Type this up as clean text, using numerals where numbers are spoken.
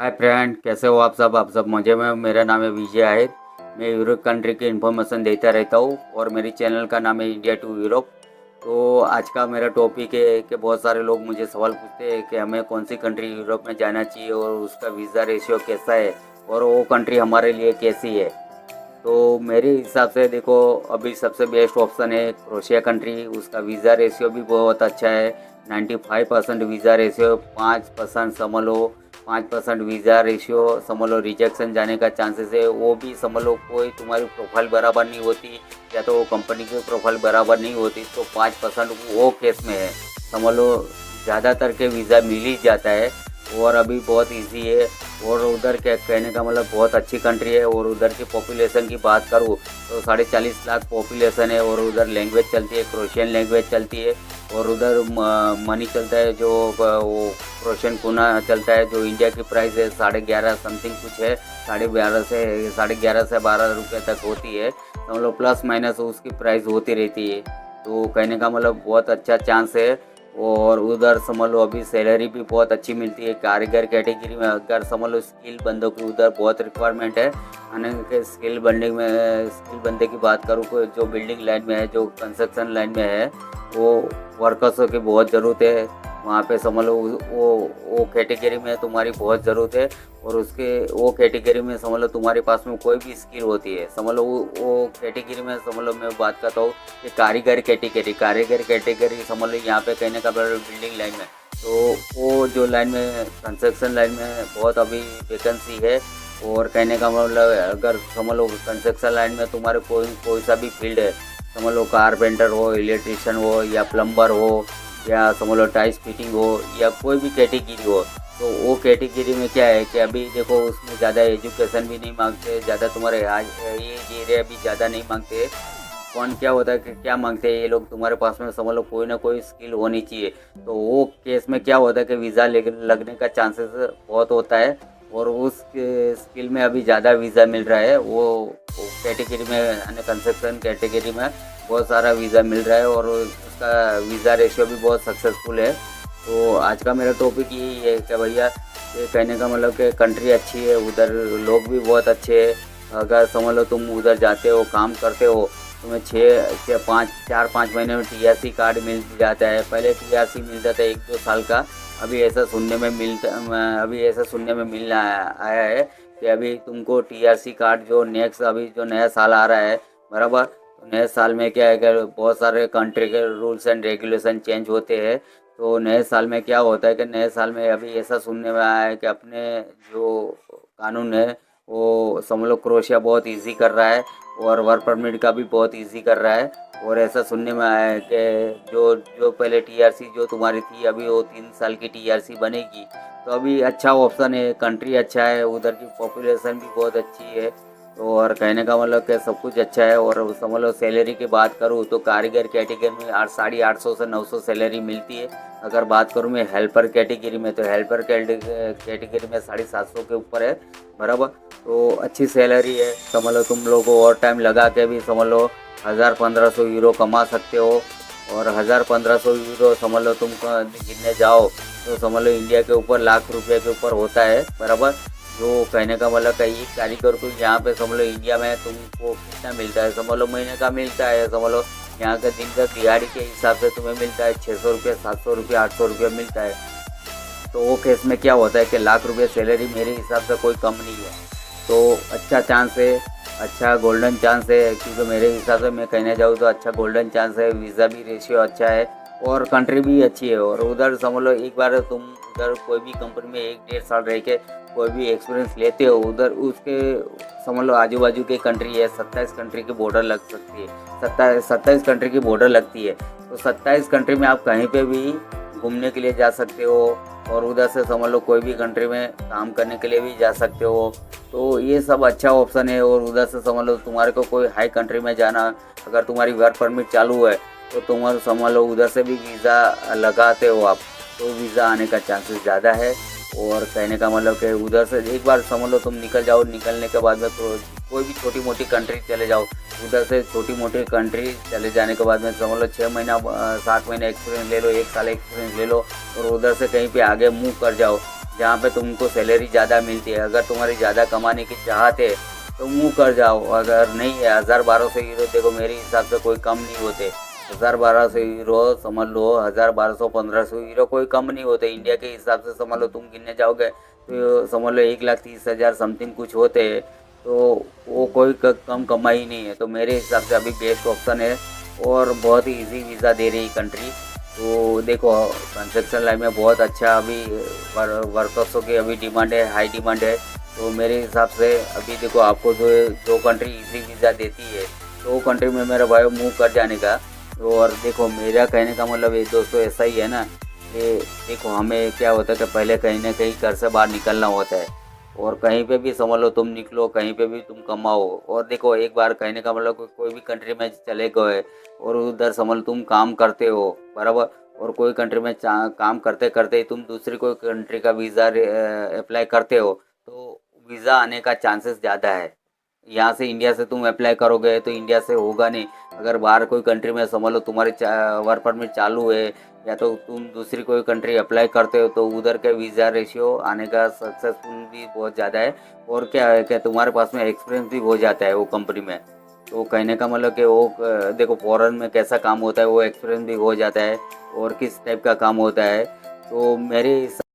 Hi friend, कैसे हो आप सब मज़े में। मेरा नाम है विजय आहिर। मैं यूरोप कंट्री की इन्फॉर्मेशन देता रहता हूँ और मेरी चैनल का नाम है इंडिया टू यूरोप। तो आज का मेरा टॉपिक है कि बहुत सारे लोग मुझे सवाल पूछते हैं कि हमें कौन सी कंट्री यूरोप में जाना चाहिए और उसका वीज़ा रेशियो कैसा है और वो कंट्री हमारे लिए कैसी है। तो मेरे हिसाब से देखो, अभी सबसे बेस्ट ऑप्शन है क्रोशिया कंट्री। उसका वीज़ा रेशियो भी बहुत अच्छा है। 95% वीज़ा रेशियो, 5% समझ लो, 5% वीज़ा रेशियो समझ लो रिजेक्शन जाने का चांसेस है। वो भी समझ लो कोई तुम्हारी प्रोफाइल बराबर नहीं होती या तो कंपनी की प्रोफाइल बराबर नहीं होती तो 5% वो केस में है समझ लो। ज़्यादातर के वीज़ा मिल ही जाता है और अभी बहुत इजी है। और उधर क्या कहने का मतलब, बहुत अच्छी कंट्री है। और उधर की पॉपुलेशन की बात करूँ तो 40.5 लाख पॉपुलेशन है और उधर लैंग्वेज चलती है, क्रोशियन लैंग्वेज चलती है। और उधर मनी चलता है जो वो क्रोशियन कोना चलता है, जो इंडिया की प्राइस है 11.5 समथिंग कुछ है। 11.5 से 12 रुपये तक होती है समझ लो, प्लस माइनस उसकी प्राइस होती रहती है। तो कहने का मतलब बहुत अच्छा चांस है। और उधर समझ लो अभी सैलरी भी बहुत अच्छी मिलती है कारीगर कैटेगरी में। अगर समझ लो स्किल बंदों की उधर बहुत रिक्वायरमेंट है। यानी कि स्किल बंदे की बात करूँ को जो बिल्डिंग लाइन में है, जो कंस्ट्रक्शन लाइन में है, वो वर्कर्सों की बहुत ज़रूरत है वहाँ पे समझ लो। वो कैटेगरी में तुम्हारी बहुत ज़रूरत है। और उसके वो कैटेगरी में समझ लो तुम्हारे पास में कोई भी स्किल होती है समझ लो, वो कैटेगरी में समझ लो मैं बात करता हूँ कि कारीगर कैटेगरी समझ लो। यहाँ पे कहने का बिल्डिंग लाइन में, तो वो जो लाइन में कंस्ट्रक्शन लाइन में बहुत अभी वैकेंसी है। और कहने का मतलब अगर समझ लो कंस्ट्रक्शन लाइन में तुम्हारे कोई कोई सा भी फील्ड है समझ लो, कारपेंटर हो, इलेक्ट्रिशियन हो या प्लम्बर हो या समझ लो टाइल्स फिटिंग हो या कोई भी कैटेगरी हो, तो वो कैटेगरी में क्या है कि अभी देखो उसमें ज़्यादा एजुकेशन भी नहीं मांगते, ज़्यादा तुम्हारे एज एरिया भी ज़्यादा नहीं मांगते। कौन क्या होता है कि क्या मांगते हैं ये लोग, तुम्हारे पास में समझ लो कोई ना कोई स्किल होनी चाहिए। तो वो केस में क्या होता है कि वीज़ा लगने का चांसेस बहुत होता है। और उस स्किल में अभी ज़्यादा वीज़ा मिल रहा है वो कैटेगरी में, यानी कंस्ट्रक्शन कैटेगरी में बहुत सारा वीज़ा मिल रहा है और उसका वीज़ा रेशियो भी बहुत सक्सेसफुल है। तो आज का मेरा टॉपिक यही है कि भैया, ये कहने का मतलब कि कंट्री अच्छी है, उधर लोग भी बहुत अच्छे हैं। अगर समझ लो तुम उधर जाते हो, काम करते हो, तुम्हें 4-5 महीने में टीआरसी कार्ड मिल जाता है। पहले टीआरसी मिलता था 1-2 साल का। अभी ऐसा सुनने में मिलना आया है कि अभी तुमको टीआरसी कार्ड जो नेक्स्ट अभी जो नया साल आ रहा है बराबर, तो नए साल में क्या है कि बहुत सारे कंट्री के रूल्स एंड रेगुलेशन चेंज होते हैं। तो नए साल में क्या होता है कि नए साल में अभी ऐसा सुनने में आया है कि अपने जो कानून है वो समझ लो क्रोशिया बहुत इजी कर रहा है और वर्क परमिट का भी बहुत इजी कर रहा है। और ऐसा सुनने में आया है कि जो जो पहले टीआरसी जो तुम्हारी थी, अभी वो 3 साल की टीआरसी बनेगी। तो अभी अच्छा ऑप्शन है, कंट्री अच्छा है, उधर की पॉपुलेशन भी बहुत अच्छी है। तो और कहने का मतलब कि सब कुछ अच्छा है। और समझ लो सैलरी की बात करूँ तो कारीगर कैटेगरी में 800 से 900 सैलरी मिलती है। अगर बात करूँ मैं हेल्पर कैटेगरी में, तो हेल्पर कैटेगरी में 750 के ऊपर है बराबर। तो अच्छी सैलरी है समझ लो। तुम लोग को और टाइम लगा के भी समझ लो 1000-1500 यूरो कमा सकते हो। और 1000-1500 यूरो समझ लो तुम गिनने जाओ तो समझ लो इंडिया के ऊपर लाख रुपए के ऊपर होता है बराबर। जो कहने का मतलब कई कारीगर को यहाँ पे समझ लो इंडिया में तुमको कितना मिलता है समझ लो, महीने का मिलता है समझ लो। यहाँ का दिन का दिहाड़ी के हिसाब से तुम्हें मिलता है 600 रुपये, 700 रुपये, 800 रुपये मिलता है। तो वो केस में क्या होता है कि लाख रुपये सैलरी मेरे हिसाब से कोई कम नहीं है। तो अच्छा चांस है, अच्छा गोल्डन चांस है, क्योंकि मेरे हिसाब से मैं कहने जाऊँ तो अच्छा गोल्डन चांस है। वीज़ा भी रेशियो अच्छा है और कंट्री भी अच्छी है। और उधर समझ लो एक बार तुम उधर कोई भी कंपनी में 1-1.5 साल रह के कोई भी एक्सपीरियंस लेते हो, उधर उसके समझ लो आजू बाजू की कंट्री है, 27 कंट्री की बॉर्डर लग सकती है, 27 कंट्री की बॉर्डर लगती है। तो 27 कंट्री में आप कहीं पे भी घूमने के लिए जा सकते हो और उधर से समझ लो कोई भी कंट्री में काम करने के लिए भी जा सकते हो। तो ये सब अच्छा ऑप्शन है। और उधर से समझ लो तुम्हारे को कोई हाई कंट्री में जाना, अगर तुम्हारी वर्क परमिट चालू है तो तुम्हारे समझ लो उधर से भी वीज़ा लगाते हो आप, तो वीज़ा आने का चांसेस ज़्यादा है। और कहने का मतलब कि उधर से एक बार समझ लो तुम निकल जाओ, निकलने के बाद में तो कोई भी छोटी मोटी कंट्री चले जाओ। उधर से छोटी मोटी कंट्री चले जाने के बाद में समझ लो 6 महीना 7 महीने एक्सपीरियंस ले लो, 1 साल एक्सपीरियंस ले लो और उधर से कहीं पे आगे मूव कर जाओ। जहाँ पे तुमको सैलरी ज़्यादा मिलती है। अगर तुम्हारी ज़्यादा कमाने की चाहत है तो मूव कर जाओ, अगर नहीं है 1000-1200 यूरो, देखो मेरे हिसाब से कोई कम नहीं होते। 1000-1200 यूरो समझ लो, 1000-1200-1500 यूरो कोई कम नहीं होते। इंडिया के हिसाब से समझ लो, तुम गिनने जाओगे तो समझ लो 1,30,000 समथिंग कुछ होते हैं। तो वो कोई कम कमाई नहीं है। तो मेरे हिसाब से अभी बेस्ट ऑप्शन है और बहुत ही इजी वीज़ा दे रही कंट्री। तो देखो कंस्ट्रक्शन लाइन में बहुत अच्छा अभी वर्कर्सों की अभी डिमांड है, हाई डिमांड है। तो मेरे हिसाब से अभी देखो आपको जो कंट्री इजी वीज़ा देती है तो वो कंट्री में मेरा भाई मूव कर जाने का। तो और देखो मेरा कहने का मतलब ये दोस्तों ऐसा ही है ना कि देखो हमें क्या होता है कि पहले कहीं ना कहीं घर से बाहर निकलना होता है, और कहीं पे भी समझ लो तुम निकलो, कहीं पे भी तुम कमाओ। और देखो एक बार कहने का मतलब कोई भी कंट्री में चले गए और उधर समझ लो तुम काम करते हो बराबर, और कोई कंट्री में काम करते करते ही तुम दूसरी कोई कंट्री का वीज़ा अप्लाई करते हो तो वीज़ा आने का चांसेस ज़्यादा है। यहाँ से इंडिया से तुम अप्लाई करोगे तो इंडिया से होगा नहीं। अगर बाहर कोई कंट्री में समझ लो तुम्हारी वर्क परमिट चालू है या तो तुम दूसरी कोई कंट्री अप्लाई करते हो तो उधर के वीज़ा रेशियो आने का सक्सेसफुल भी बहुत ज़्यादा है। और क्या है कि तुम्हारे पास में एक्सपीरियंस भी हो जाता है वो कंपनी में। तो कहने का मतलब कि वो देखो फॉरेन में कैसा काम होता है वो एक्सपीरियंस भी हो जाता है और किस टाइप का काम होता है। तो मेरे